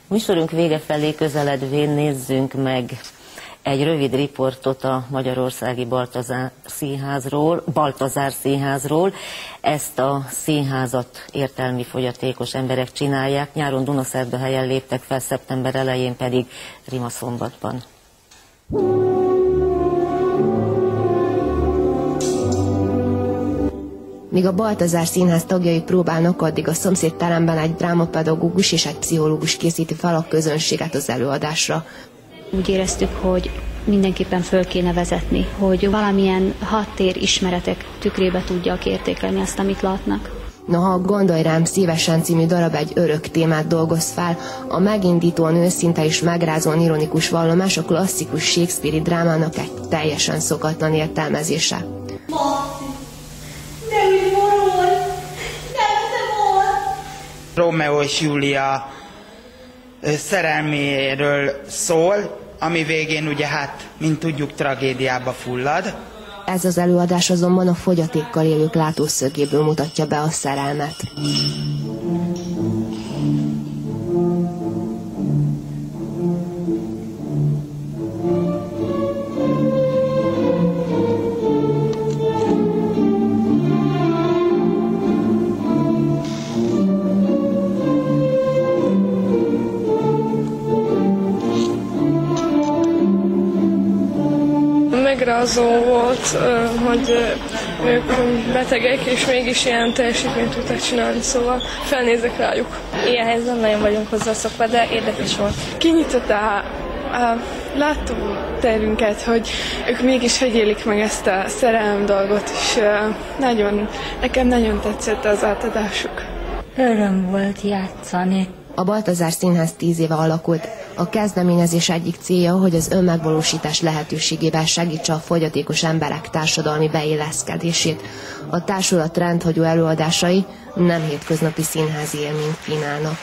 Műsorunk vége felé közeledvén nézzünk meg egy rövid riportot a magyarországi Baltazár Színházról. Ezt a színházat értelmi fogyatékos emberek csinálják. Nyáron Dunaszerdahelyen léptek fel, szeptember elején pedig Rimaszombatban. Míg a Baltazár Színház tagjai próbálnak, addig a szomszédteremben egy drámapedagógus és egy pszichológus készíti fel a közönséget az előadásra. Úgy éreztük, hogy mindenképpen föl kéne vezetni, hogy valamilyen háttérismeretek tükrébe tudják értékelni azt, amit látnak. Noha Gondolj rám szívesen című darab egy örök témát dolgoz fel, a megindítóan őszinte és megrázóan ironikus vallomás a klasszikus Shakespeare-i drámának egy teljesen szokatlan értelmezése. Rómeó és Júlia szerelméről szól, ami végén ugye mint tudjuk, tragédiába fullad. Ez az előadás azonban a fogyatékkal élők látószögéből mutatja be a szerelmet. Megrázó volt, hogy ők betegek, és mégis ilyen teljesítményt tudták csinálni, szóval felnézek rájuk. Ilyen helyzetben nagyon vagyunk hozzászokva, de érdekes volt. Kinyitotta a látóterünket, hogy ők mégis hogy élik meg ezt a szerelem dolgot, és nekem nagyon tetszett az átadásuk. Öröm volt játszani. A Baltazár Színház 10 éve alakult. A kezdeményezés egyik célja, hogy az önmegvalósítás lehetőségével segítse a fogyatékos emberek társadalmi beilleszkedését. A társulat rendhagyó előadásai nem hétköznapi színházi élményt kínálnak.